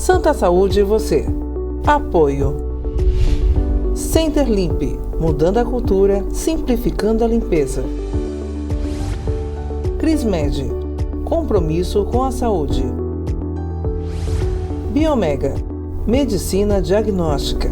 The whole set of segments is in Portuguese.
Santa Saúde e você. Apoio. Center Limp, mudando a cultura, simplificando a limpeza. Crismed, compromisso com a saúde. Biomega, medicina diagnóstica.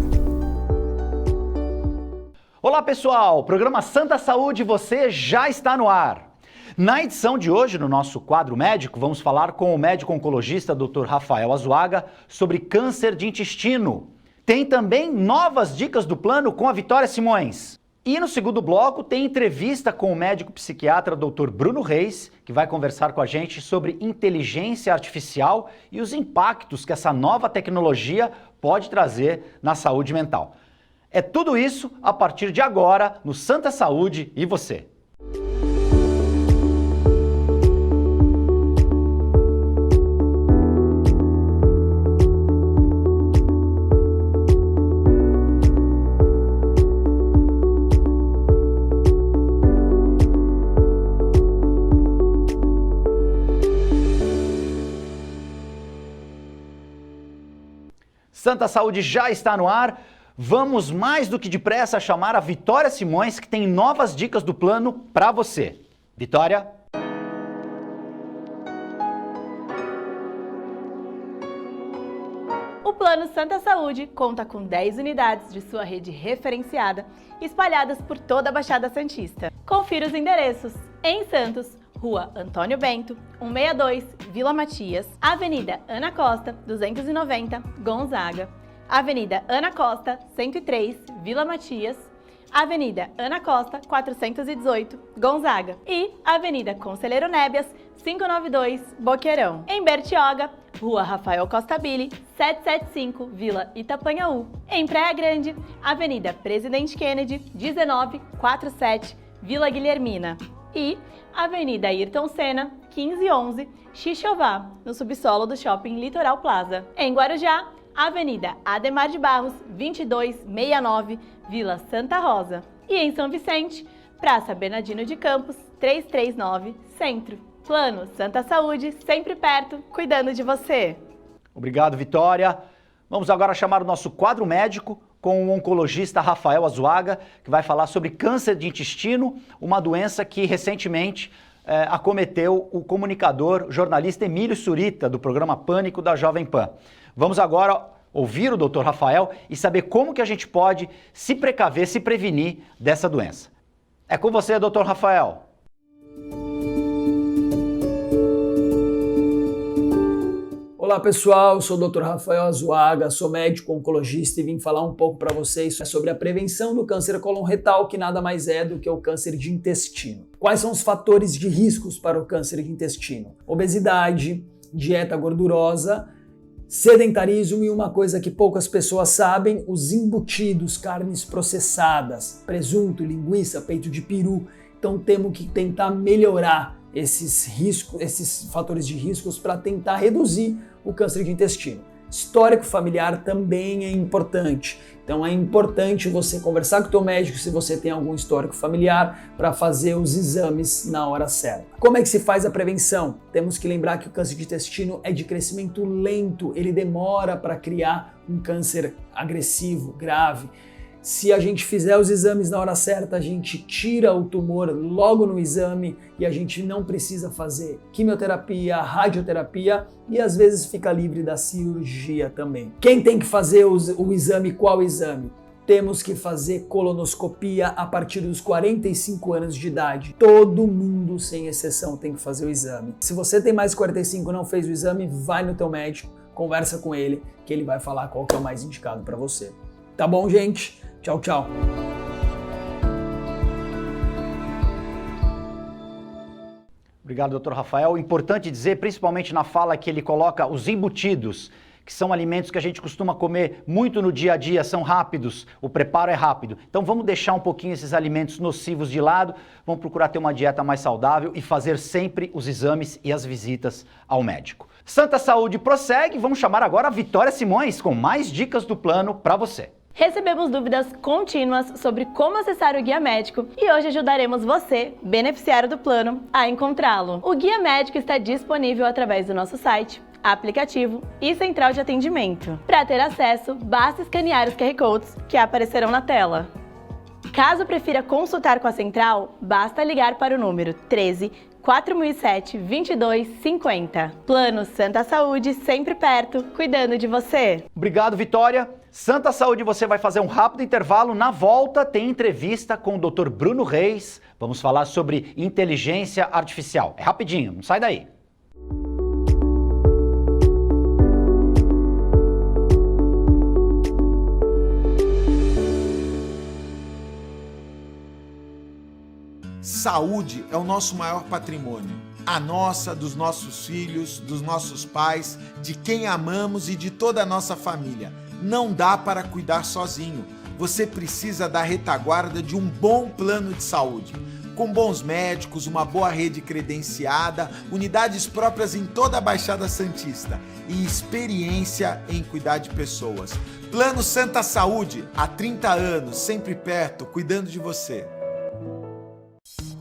Olá pessoal, o programa Santa Saúde e você já está no ar. Na edição de hoje, no nosso quadro médico, vamos falar com o médico oncologista Dr. Rafael Azuaga sobre câncer de intestino. Tem também novas dicas do plano com a Vitória Simões. E no segundo bloco tem entrevista com o médico psiquiatra Dr. Bruno Reis, que vai conversar com a gente sobre inteligência artificial e os impactos que essa nova tecnologia pode trazer na saúde mental. É tudo isso a partir de agora no Santa Saúde e você. Santa Saúde já está no ar. Vamos mais do que depressa chamar a Vitória Simões, que tem novas dicas do plano para você. Vitória? O Plano Santa Saúde conta com 10 unidades de sua rede referenciada, espalhadas por toda a Baixada Santista. Confira os endereços: em Santos, Rua Antônio Bento, 162, Vila Matias, Avenida Ana Costa, 290, Gonzaga, Avenida Ana Costa, 103, Vila Matias, Avenida Ana Costa, 418, Gonzaga e Avenida Conselheiro Nébias, 592, Boqueirão. Em Bertioga, Rua Rafael Costa Billy, 775, Vila Itapanhaú. Em Praia Grande, Avenida Presidente Kennedy, 1947, Vila Guilhermina. E Avenida Ayrton Senna, 1511, Xixová, no subsolo do Shopping Litoral Plaza. Em Guarujá, Avenida Ademar de Barros, 2269, Vila Santa Rosa. E em São Vicente, Praça Bernardino de Campos, 339, Centro. Plano Santa Saúde, sempre perto, cuidando de você. Obrigado, Vitória. Vamos agora chamar o nosso quadro médico com o oncologista Rafael Azuaga, que vai falar sobre câncer de intestino, uma doença que recentemente acometeu o comunicador, jornalista Emílio Surita, do programa Pânico da Jovem Pan. Vamos agora ouvir o Dr. Rafael e saber como que a gente pode se precaver, se prevenir dessa doença. É com você, Dr. Rafael. Olá pessoal, eu sou o Dr. Rafael Azuaga, sou médico oncologista e vim falar um pouco para vocês sobre a prevenção do câncer coloretal, que nada mais é do que o câncer de intestino. Quais são os fatores de riscos para o câncer de intestino? Obesidade, dieta gordurosa, sedentarismo e uma coisa que poucas pessoas sabem, os embutidos, carnes processadas, presunto, linguiça, peito de peru. Então temos que tentar melhorar esses riscos, esses fatores de riscos para tentar reduzir o câncer de intestino. Histórico familiar também é importante. Então é importante você conversar com o teu médico se você tem algum histórico familiar para fazer os exames na hora certa. Como é que se faz a prevenção? Temos que lembrar que o câncer de intestino é de crescimento lento, ele demora para criar um câncer agressivo, grave. Se a gente fizer os exames na hora certa, a gente tira o tumor logo no exame e a gente não precisa fazer quimioterapia, radioterapia e às vezes fica livre da cirurgia também. Quem tem que fazer o exame? Qual exame? Temos que fazer colonoscopia a partir dos 45 anos de idade. Todo mundo, sem exceção, tem que fazer o exame. Se você tem mais de 45 e não fez o exame, vai no teu médico, conversa com ele, que ele vai falar qual que é o mais indicado para você. Tá bom, gente? Tchau, tchau. Obrigado, Dr. Rafael. Importante dizer, principalmente na fala que ele coloca os embutidos, que são alimentos que a gente costuma comer muito no dia a dia, são rápidos, o preparo é rápido. Então vamos deixar um pouquinho esses alimentos nocivos de lado, vamos procurar ter uma dieta mais saudável e fazer sempre os exames e as visitas ao médico. Santa Saúde prossegue, vamos chamar agora a Vitória Simões com mais dicas do plano para você. Recebemos dúvidas contínuas sobre como acessar o guia médico e hoje ajudaremos você, beneficiário do plano, a encontrá-lo. O guia médico está disponível através do nosso site aplicativo e central de atendimento. Para ter acesso, basta escanear os QR Codes que aparecerão na tela. Caso prefira consultar com a central, basta ligar para o número 13 4007 2250. Plano Santa Saúde, sempre perto, cuidando de você. Obrigado, Vitória. Santa Saúde, você vai fazer um rápido intervalo. Na volta tem entrevista com o Dr. Bruno Reis. Vamos falar sobre inteligência artificial. É rapidinho, não sai daí. Saúde é o nosso maior patrimônio. A nossa, dos nossos filhos, dos nossos pais, de quem amamos e de toda a nossa família. Não dá para cuidar sozinho. Você precisa da retaguarda de um bom plano de saúde. Com bons médicos, uma boa rede credenciada, unidades próprias em toda a Baixada Santista e experiência em cuidar de pessoas. Plano Santa Saúde, há 30 anos, sempre perto, cuidando de você.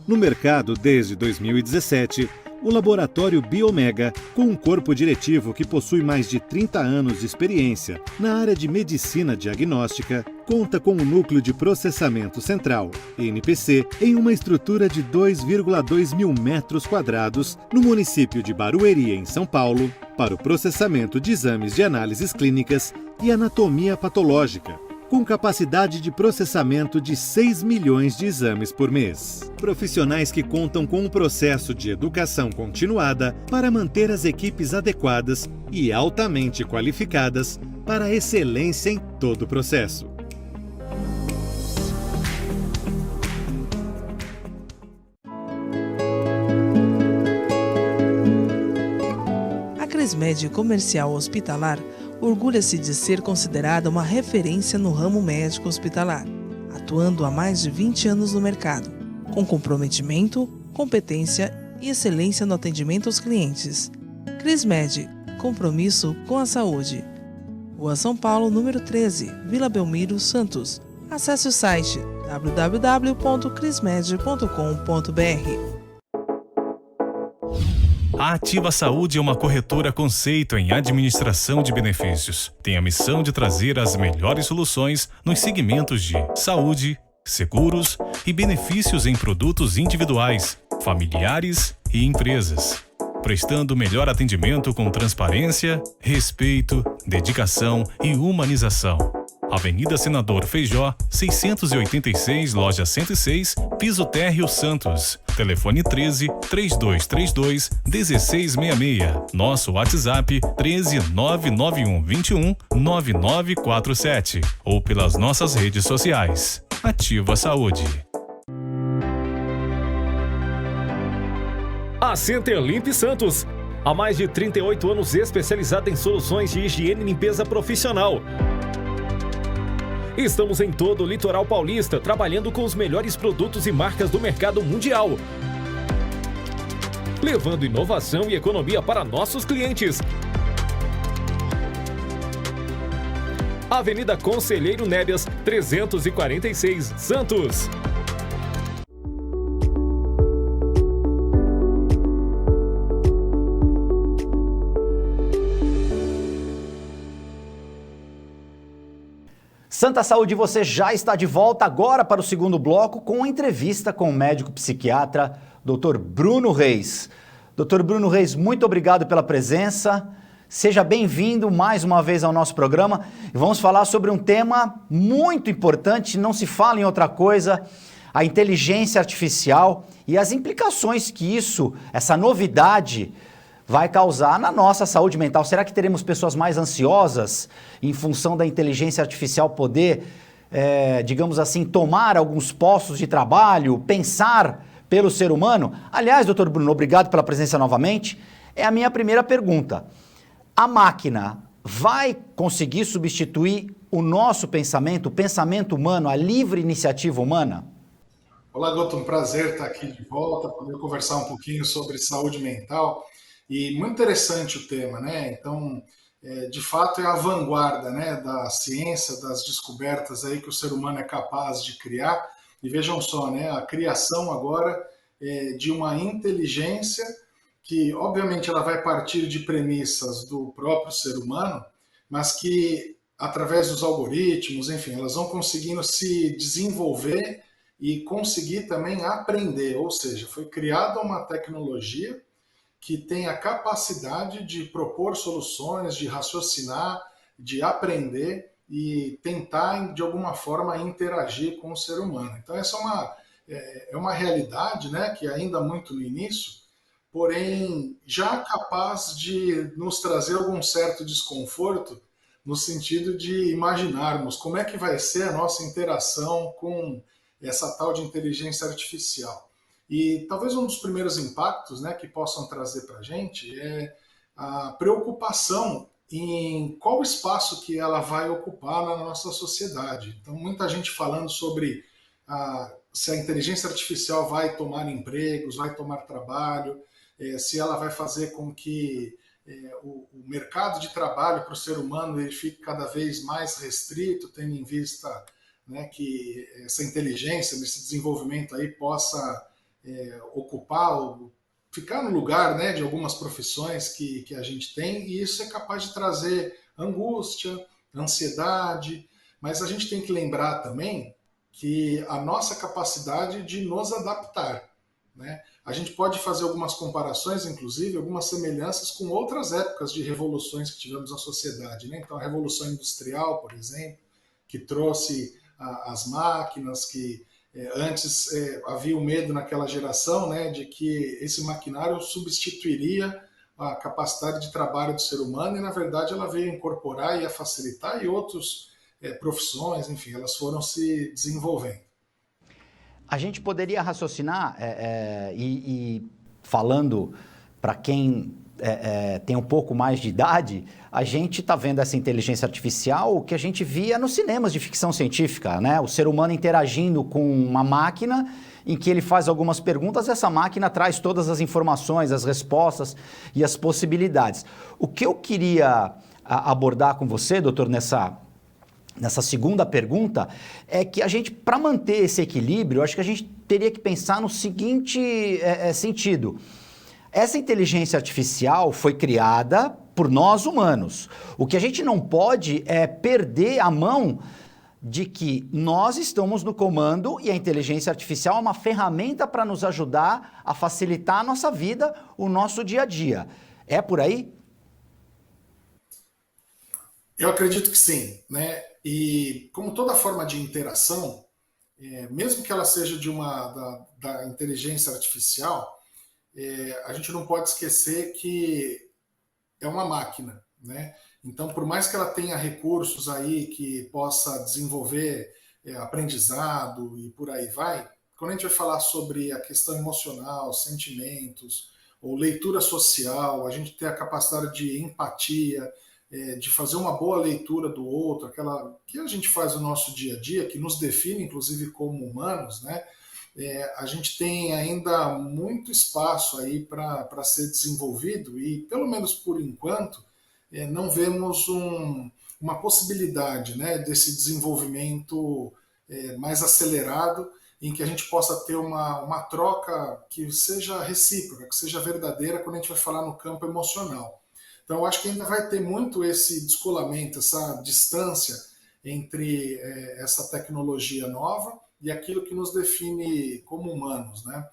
No mercado desde 2017, o laboratório Biomega, com um corpo diretivo que possui mais de 30 anos de experiência na área de medicina diagnóstica, conta com um núcleo de processamento central, NPC, em uma estrutura de 2,2 mil metros quadrados no município de Barueri, em São Paulo, para o processamento de exames de análises clínicas e anatomia patológica, com capacidade de processamento de 6 milhões de exames por mês. Profissionais que contam com um processo de educação continuada para manter as equipes adequadas e altamente qualificadas para a excelência em todo o processo. A Crismed Comercial Hospitalar orgulha-se de ser considerada uma referência no ramo médico hospitalar, atuando há mais de 20 anos no mercado, com comprometimento, competência e excelência no atendimento aos clientes. Crismed, compromisso com a saúde. Rua São Paulo, número 13, Vila Belmiro, Santos. Acesse o site www.crismed.com.br. A Ativa Saúde é uma corretora conceito em administração de benefícios. Tem a missão de trazer as melhores soluções nos segmentos de saúde, seguros e benefícios em produtos individuais, familiares e empresas, prestando o melhor atendimento com transparência, respeito, dedicação e humanização. Avenida Senador Feijó, 686, loja 106, Piso Térreo, Santos. Telefone 13-3232-1666. Nosso WhatsApp 13-99121-9947. Ou pelas nossas redes sociais. Ativa Saúde. A Centerlimp Santos. Há mais de 38 anos especializada em soluções de higiene e limpeza profissional. Estamos em todo o litoral paulista, trabalhando com os melhores produtos e marcas do mercado mundial, levando inovação e economia para nossos clientes. Avenida Conselheiro Nébias, 346, Santos. Santa Saúde, você já está de volta agora para o segundo bloco com a entrevista com o médico psiquiatra Dr. Bruno Reis. Dr. Bruno Reis, muito obrigado pela presença. Seja bem-vindo mais uma vez ao nosso programa. E vamos falar sobre um tema muito importante, não se fala em outra coisa, a inteligência artificial e as implicações que isso, essa novidade, vai causar na nossa saúde mental. Será que teremos pessoas mais ansiosas em função da inteligência artificial poder, digamos assim, tomar alguns postos de trabalho, pensar pelo ser humano? Aliás, doutor Bruno, obrigado pela presença novamente. É a minha primeira pergunta. A máquina vai conseguir substituir o nosso pensamento, o pensamento humano, a livre iniciativa humana? Olá, doutor, um prazer estar aqui de volta, poder conversar um pouquinho sobre saúde mental. E muito interessante o tema, né? Então, de fato, é a vanguarda, né, da ciência, das descobertas aí que o ser humano é capaz de criar. E vejam só, né, a criação agora de uma inteligência que, obviamente, ela vai partir de premissas do próprio ser humano, mas que, através dos algoritmos, enfim, elas vão conseguindo se desenvolver e conseguir também aprender, ou seja, foi criada uma tecnologia que tem a capacidade de propor soluções, de raciocinar, de aprender e tentar, de alguma forma, interagir com o ser humano. Então, essa é uma realidade, né, que ainda muito no início, porém já capaz de nos trazer algum certo desconforto, no sentido de imaginarmos como é que vai ser a nossa interação com essa tal de inteligência artificial. E talvez um dos primeiros impactos, né, que possam trazer para a gente é a preocupação em qual espaço que ela vai ocupar na nossa sociedade. Então, muita gente falando sobre se a inteligência artificial vai tomar empregos, vai tomar trabalho, se ela vai fazer com que o mercado de trabalho para o ser humano ele fique cada vez mais restrito, tendo em vista, né, que essa inteligência, nesse desenvolvimento aí, possa ocupar ou ficar no lugar, né, de algumas profissões que a gente tem, e isso é capaz de trazer angústia, ansiedade, mas a gente tem que lembrar também que a nossa capacidade de nos adaptar, né? A gente pode fazer algumas comparações, inclusive, algumas semelhanças com outras épocas de revoluções que tivemos na sociedade, né? Então, a Revolução Industrial, por exemplo, que trouxe as máquinas, que antes havia o medo naquela geração, né, de que esse maquinário substituiria a capacidade de trabalho do ser humano, e na verdade ela veio incorporar e a facilitar, e outras profissões, enfim, elas foram se desenvolvendo. A gente poderia raciocinar e falando para quem tem um pouco mais de idade, a gente está vendo essa inteligência artificial que a gente via nos cinemas de ficção científica, né? O ser humano interagindo com uma máquina em que ele faz algumas perguntas e essa máquina traz todas as informações, as respostas e as possibilidades. O que eu queria abordar com você, doutor, nessa segunda pergunta, é que a gente, para manter esse equilíbrio, acho que a gente teria que pensar no seguinte sentido. Essa inteligência artificial foi criada por nós humanos. O que a gente não pode é perder a mão de que nós estamos no comando e a inteligência artificial é uma ferramenta para nos ajudar a facilitar a nossa vida, o nosso dia a dia. É por aí? Eu acredito que sim, né? E como toda forma de interação, mesmo que ela seja da inteligência artificial, a gente não pode esquecer que é uma máquina, né? Então, por mais que ela tenha recursos aí que possa desenvolver aprendizado e por aí vai, quando a gente vai falar sobre a questão emocional, sentimentos, ou leitura social, a gente ter a capacidade de empatia, de fazer uma boa leitura do outro, aquela que a gente faz no nosso dia a dia, que nos define, inclusive, como humanos, né? A gente tem ainda muito espaço aí para ser desenvolvido e, pelo menos por enquanto, não vemos uma possibilidade, né, desse desenvolvimento mais acelerado, em que a gente possa ter uma troca que seja recíproca, que seja verdadeira quando a gente vai falar no campo emocional. Então, eu acho que ainda vai ter muito esse descolamento, essa distância entre essa tecnologia nova e aquilo que nos define como humanos, né?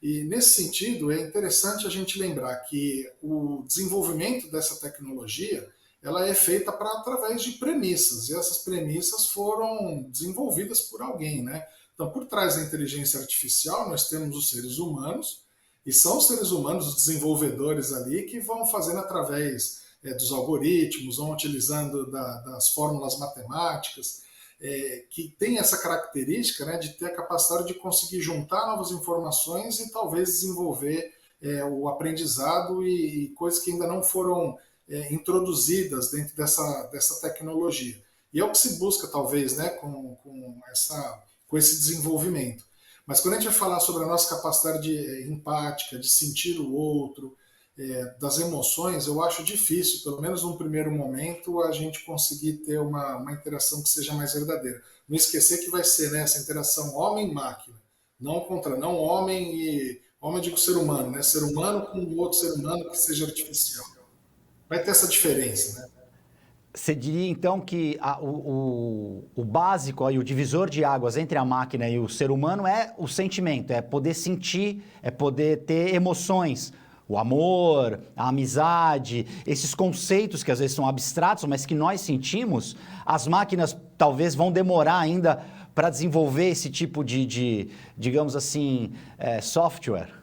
E nesse sentido é interessante a gente lembrar que o desenvolvimento dessa tecnologia ela é feita através de premissas, e essas premissas foram desenvolvidas por alguém, né? Então, por trás da inteligência artificial, nós temos os seres humanos, e são os seres humanos, os desenvolvedores ali, que vão fazendo através dos algoritmos, vão utilizando das fórmulas matemáticas, que tem essa característica, né, de ter a capacidade de conseguir juntar novas informações e talvez desenvolver o aprendizado e coisas que ainda não foram introduzidas dentro dessa tecnologia. E é o que se busca, talvez, né, com esse desenvolvimento. Mas quando a gente vai falar sobre a nossa capacidade empática, de sentir o outro, das emoções, eu acho difícil, pelo menos num primeiro momento, a gente conseguir ter uma interação que seja mais verdadeira. Não esquecer que vai ser, né, essa interação homem-máquina, não contra não homem e Homem, eu digo ser humano, né? Ser humano com um outro ser humano que seja artificial. Vai ter essa diferença, né? Você diria então que o básico aí, o divisor de águas entre a máquina e o ser humano é o sentimento, é poder sentir, é poder ter emoções, o amor, a amizade, esses conceitos que às vezes são abstratos, mas que nós sentimos, as máquinas talvez vão demorar ainda para desenvolver esse tipo de digamos assim, software.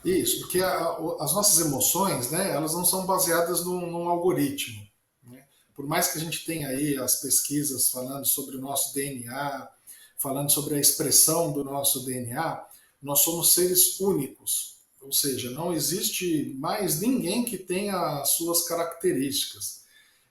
Isso, porque as nossas emoções, né, elas não são baseadas num algoritmo. Né? Por mais que a gente tenha aí as pesquisas falando sobre o nosso DNA, falando sobre a expressão do nosso DNA, nós somos seres únicos. Ou seja, não existe mais ninguém que tenha as suas características.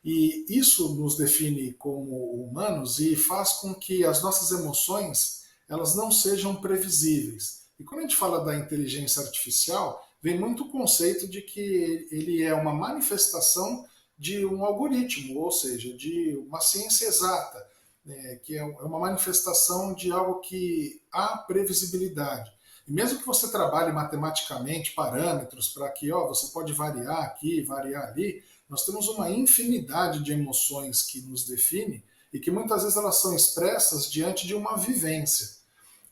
E isso nos define como humanos e faz com que as nossas emoções elas não sejam previsíveis. E quando a gente fala da inteligência artificial, vem muito o conceito de que ele é uma manifestação de um algoritmo, ou seja, de uma ciência exata, né, que é uma manifestação de algo que há previsibilidade. E mesmo que você trabalhe matematicamente parâmetros para que você pode variar aqui, variar ali, nós temos uma infinidade de emoções que nos define e que muitas vezes elas são expressas diante de uma vivência.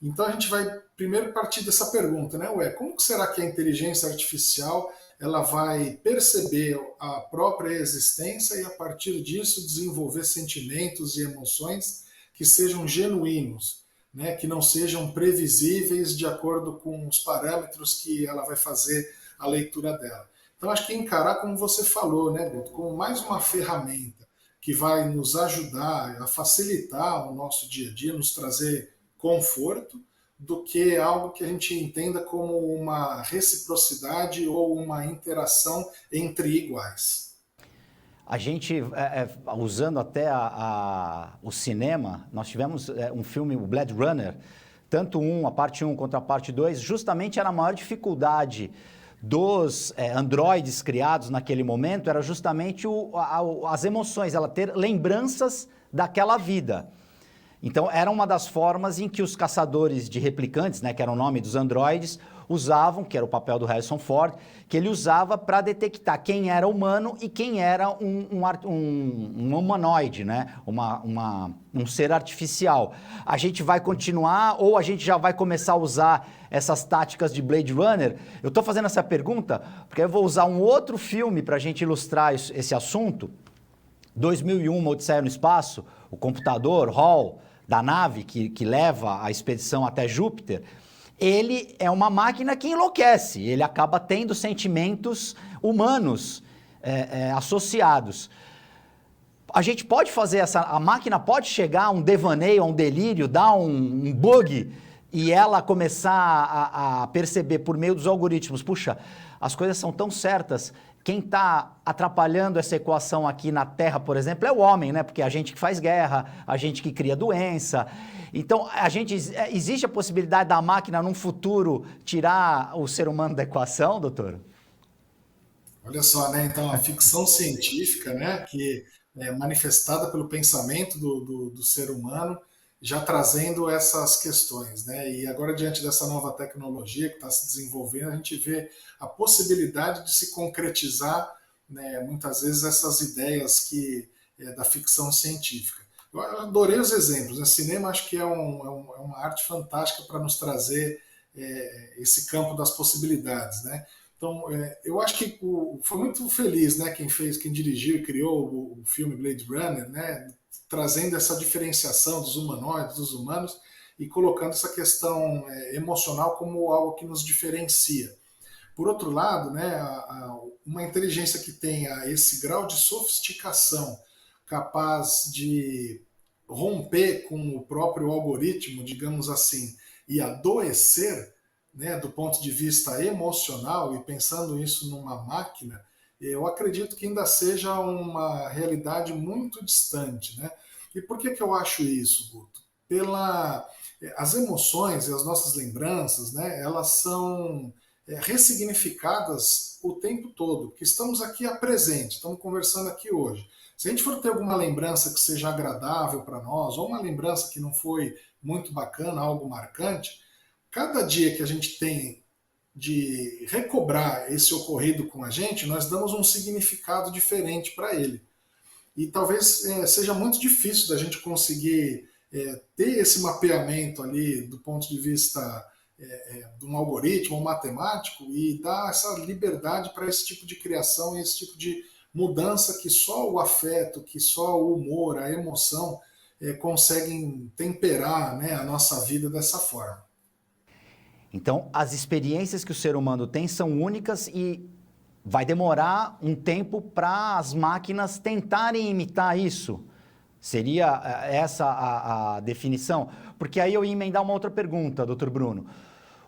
Então a gente vai primeiro partir dessa pergunta, né? Como que será que a inteligência artificial ela vai perceber a própria existência e a partir disso desenvolver sentimentos e emoções que sejam genuínos, né? Que não sejam previsíveis de acordo com os parâmetros que ela vai fazer a leitura dela. Então acho que encarar, como você falou, né, Guto, como mais uma ferramenta que vai nos ajudar a facilitar o nosso dia a dia, nos trazer conforto, do que algo que a gente entenda como uma reciprocidade ou uma interação entre iguais. A gente, usando até o cinema, nós tivemos um filme, o Blade Runner, tanto a parte 1 quanto a parte 2, justamente era a maior dificuldade dos androides criados naquele momento, era justamente as emoções, ela ter lembranças daquela vida. Então, era uma das formas em que os caçadores de replicantes, né, que era o nome dos androides, usavam, que era o papel do Harrison Ford, que ele usava para detectar quem era humano e quem era um humanoide, né, um ser artificial. A gente vai continuar ou a gente já vai começar a usar essas táticas de Blade Runner? Eu estou fazendo essa pergunta porque eu vou usar um outro filme para a gente ilustrar esse assunto. 2001, Uma Odisseia no Espaço, o computador, Hall, da nave que leva a expedição até Júpiter, ele é uma máquina que enlouquece, ele acaba tendo sentimentos humanos associados. A gente pode fazer a máquina pode chegar a um devaneio, a um delírio, dar um bug e ela começar a perceber por meio dos algoritmos, puxa, as coisas são tão certas. Quem está atrapalhando essa equação aqui na Terra, por exemplo, é o homem, né? Porque é a gente que faz guerra, a gente que cria doença. Então, existe a possibilidade da máquina, num futuro, tirar o ser humano da equação, doutor? Olha só, né? Então, a ficção científica, né? Que é manifestada pelo pensamento do ser humano, já trazendo essas questões, né? E agora, diante dessa nova tecnologia que está se desenvolvendo, a gente vê a possibilidade de se concretizar, né, muitas vezes essas ideias da ficção científica. Eu adorei os exemplos, né? Cinema acho que é uma arte fantástica para nos trazer esse campo das possibilidades, né? Então, eu acho que foi muito feliz, né, quem dirigiu e criou o filme Blade Runner, né, trazendo essa diferenciação dos humanoides, dos humanos, e colocando essa questão emocional como algo que nos diferencia. Por outro lado, né, uma inteligência que tenha esse grau de sofisticação, capaz de romper com o próprio algoritmo, digamos assim, e adoecer, né, do ponto de vista emocional, e pensando isso numa máquina, eu acredito que ainda seja uma realidade muito distante, né? E por que eu acho isso, Guto? As emoções e as nossas lembranças, né, elas são ressignificadas o tempo todo, porque estamos aqui a presente, estamos conversando aqui hoje. Se a gente for ter alguma lembrança que seja agradável para nós, ou uma lembrança que não foi muito bacana, algo marcante, cada dia que a gente tem de recobrar esse ocorrido com a gente, nós damos um significado diferente para ele. E talvez seja muito difícil da gente conseguir ter esse mapeamento ali do ponto de vista de um algoritmo ou matemático e dar essa liberdade para esse tipo de criação e esse tipo de mudança que só o afeto, que só o humor, a emoção conseguem temperar, né, a nossa vida dessa forma. Então, as experiências que o ser humano tem são únicas e vai demorar um tempo para as máquinas tentarem imitar isso. Seria essa a definição? Porque aí eu ia emendar uma outra pergunta, doutor Bruno.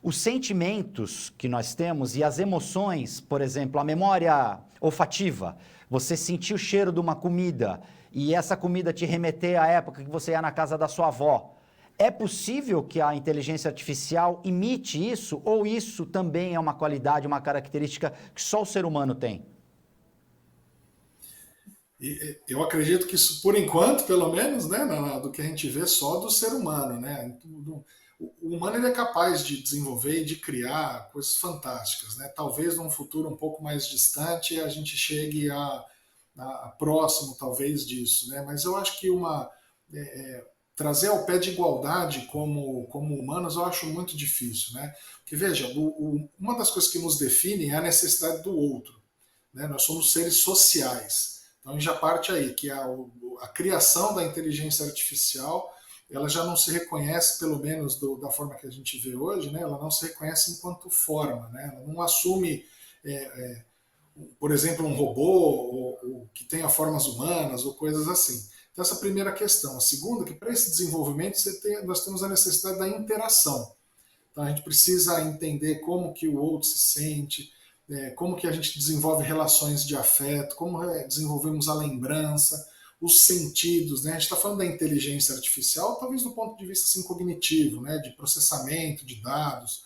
Os sentimentos que nós temos e as emoções, por exemplo, a memória olfativa, você sentir o cheiro de uma comida e essa comida te remeter à época que você ia na casa da sua avó, é possível que a inteligência artificial imite isso ou isso também é uma qualidade, uma característica que só o ser humano tem? Eu acredito que isso, por enquanto, pelo menos, né, do que a gente vê só do ser humano, né? O humano ele é capaz de desenvolver e de criar coisas fantásticas, né? Talvez num futuro um pouco mais distante a gente chegue a próximo, talvez, disso, né? Mas eu acho que trazer ao pé de igualdade como humanos eu acho muito difícil, né? Porque veja, uma das coisas que nos define é a necessidade do outro, né? Nós somos seres sociais. Então já parte aí que a criação da inteligência artificial ela já não se reconhece, pelo menos da forma que a gente vê hoje, né? Ela não se reconhece enquanto forma, né? Ela não assume, por exemplo, um robô ou que tenha formas humanas ou coisas assim. Então essa é a primeira questão. A segunda, que para esse desenvolvimento nós temos a necessidade da interação. Então a gente precisa entender como que o outro se sente, como que a gente desenvolve relações de afeto, como desenvolvemos a lembrança, os sentidos, né? A gente está falando da inteligência artificial, talvez do ponto de vista assim, cognitivo, né? De processamento de dados,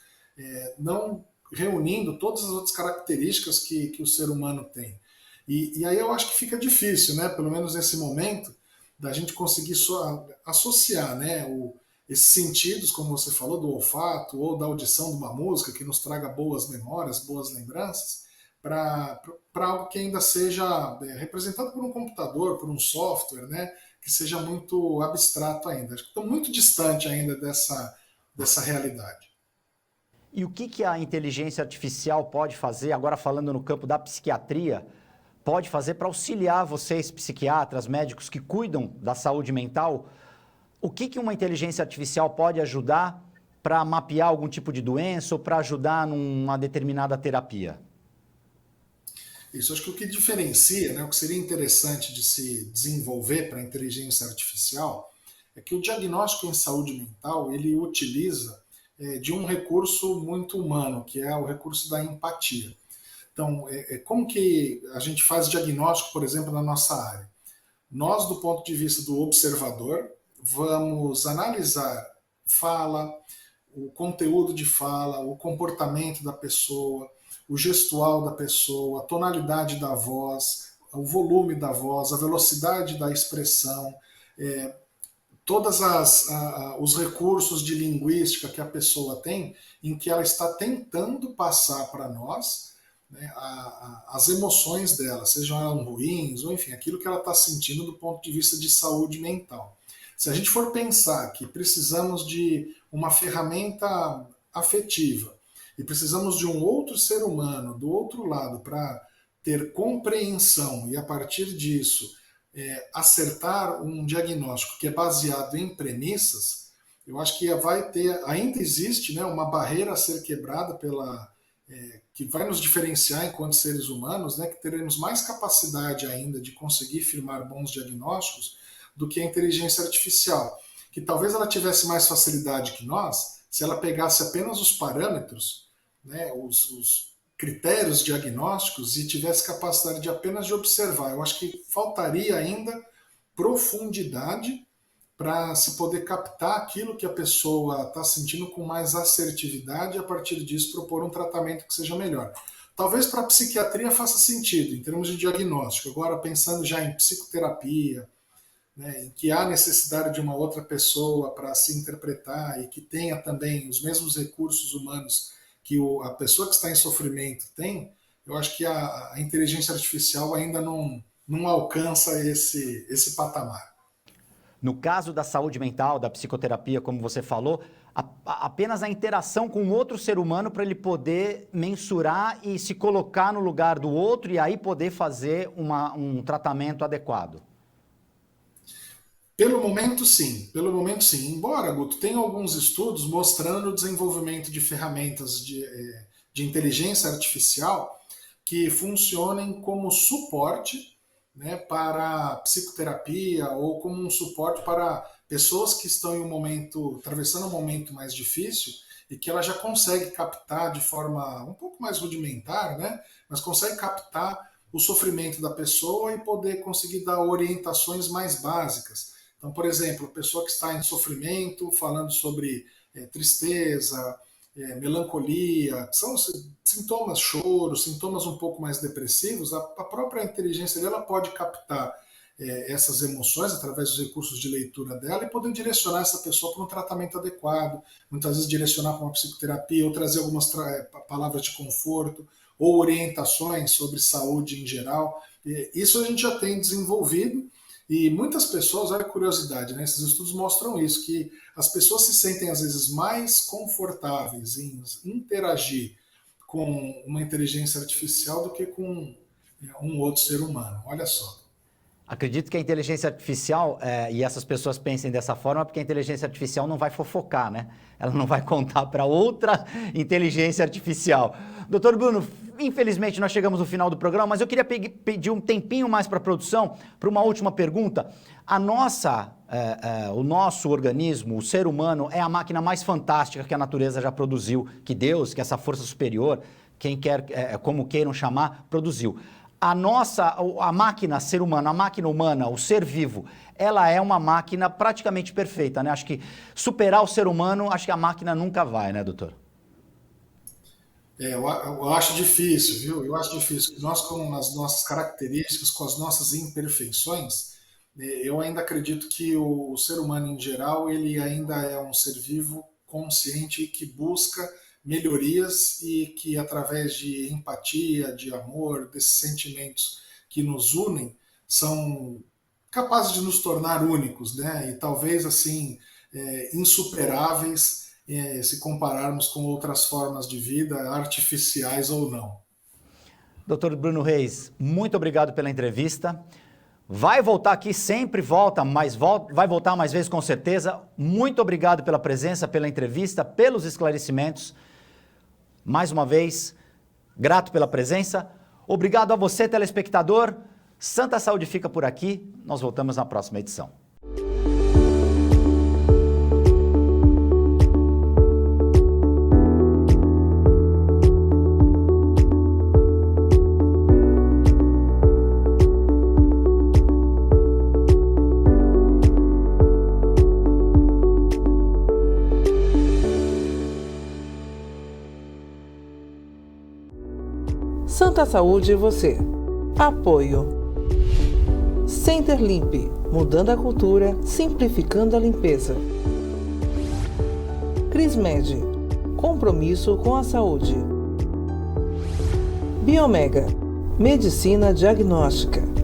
não reunindo todas as outras características que o ser humano tem. E aí eu acho que fica difícil, né? Pelo menos nesse momento, da gente conseguir associar, né? Esses sentidos, como você falou, do olfato ou da audição de uma música que nos traga boas memórias, boas lembranças, para algo que ainda seja representado por um computador, por um software, né, que seja muito abstrato ainda. Acho que estou muito distante ainda dessa realidade. E o que a inteligência artificial pode fazer, agora falando no campo da psiquiatria, pode fazer para auxiliar vocês, psiquiatras, médicos que cuidam da saúde mental? O que uma inteligência artificial pode ajudar para mapear algum tipo de doença ou para ajudar numa determinada terapia? Isso, acho que o que diferencia, né, o que seria interessante de se desenvolver para a inteligência artificial é que o diagnóstico em saúde mental ele utiliza de um recurso muito humano, que é o recurso da empatia. Então, como que a gente faz diagnóstico, por exemplo, na nossa área? Nós, do ponto de vista do observador, vamos analisar fala, o conteúdo de fala, o comportamento da pessoa, o gestual da pessoa, a tonalidade da voz, o volume da voz, a velocidade da expressão, todos os recursos de linguística que a pessoa tem, em que ela está tentando passar para nós, né, as emoções dela, sejam elas ruins, ou enfim, aquilo que ela está sentindo do ponto de vista de saúde mental. Se a gente for pensar que precisamos de uma ferramenta afetiva, e precisamos de um outro ser humano do outro lado para ter compreensão e, a partir disso, acertar um diagnóstico que é baseado em premissas, eu acho que ainda existe, né, uma barreira a ser quebrada que vai nos diferenciar enquanto seres humanos, né, que teremos mais capacidade ainda de conseguir firmar bons diagnósticos do que a inteligência artificial, que talvez ela tivesse mais facilidade que nós se ela pegasse apenas os parâmetros, né, os critérios diagnósticos e tivesse capacidade de apenas de observar. Eu acho que faltaria ainda profundidade para se poder captar aquilo que a pessoa está sentindo com mais assertividade e a partir disso propor um tratamento que seja melhor. Talvez para a psiquiatria faça sentido em termos de diagnóstico. Agora pensando já em psicoterapia, né, em que há necessidade de uma outra pessoa para se interpretar e que tenha também os mesmos recursos humanos que a pessoa que está em sofrimento tem, eu acho que a inteligência artificial ainda não alcança esse patamar. No caso da saúde mental, da psicoterapia, como você falou, apenas a interação com outro ser humano para ele poder mensurar e se colocar no lugar do outro e aí poder fazer um tratamento adequado. Pelo momento, sim. Embora, Guto, tenha alguns estudos mostrando o desenvolvimento de ferramentas de inteligência artificial que funcionem como suporte, né, para psicoterapia ou como um suporte para pessoas que estão atravessando um momento mais difícil e que ela já consegue captar de forma um pouco mais rudimentar, né, mas consegue captar o sofrimento da pessoa e poder conseguir dar orientações mais básicas. Então, por exemplo, a pessoa que está em sofrimento, falando sobre tristeza, melancolia, são sintomas, choro, sintomas um pouco mais depressivos, a própria inteligência dela pode captar essas emoções através dos recursos de leitura dela e poder direcionar essa pessoa para um tratamento adequado, muitas vezes direcionar para uma psicoterapia ou trazer algumas palavras de conforto ou orientações sobre saúde em geral. Isso a gente já tem desenvolvido. E muitas pessoas, olha a curiosidade, né? Esses estudos mostram isso, que as pessoas se sentem às vezes mais confortáveis em interagir com uma inteligência artificial do que com um outro ser humano. Olha só. Acredito que a inteligência artificial, e essas pessoas pensem dessa forma, porque a inteligência artificial não vai fofocar, né? Ela não vai contar para outra inteligência artificial. Doutor Bruno, infelizmente nós chegamos no final do programa, mas eu queria pedir um tempinho mais para a produção, para uma última pergunta. O nosso organismo, o ser humano, é a máquina mais fantástica que a natureza já produziu, que Deus, que essa força superior, como queiram chamar, produziu. A máquina ser humano, a máquina humana, o ser vivo, ela é uma máquina praticamente perfeita, né? Acho que superar o ser humano, acho que a máquina nunca vai, né, doutor? Eu acho difícil, viu? Eu acho difícil. Nós, com as nossas características, com as nossas imperfeições, eu ainda acredito que o ser humano em geral, ele ainda é um ser vivo consciente e que busca melhorias e que através de empatia, de amor, desses sentimentos que nos unem, são capazes de nos tornar únicos, né? E talvez assim insuperáveis se compararmos com outras formas de vida, artificiais ou não. Dr. Bruno Reis, muito obrigado pela entrevista. Vai voltar aqui, sempre volta, mas vai voltar mais vezes com certeza. Muito obrigado pela presença, pela entrevista, pelos esclarecimentos. Mais uma vez, grato pela presença. Obrigado a você, telespectador. Santa Saúde fica por aqui. Nós voltamos na próxima edição. Santa Saúde e você. Apoio. Center Limp, mudando a cultura, simplificando a limpeza. Crismed, compromisso com a saúde. Biomega, medicina diagnóstica.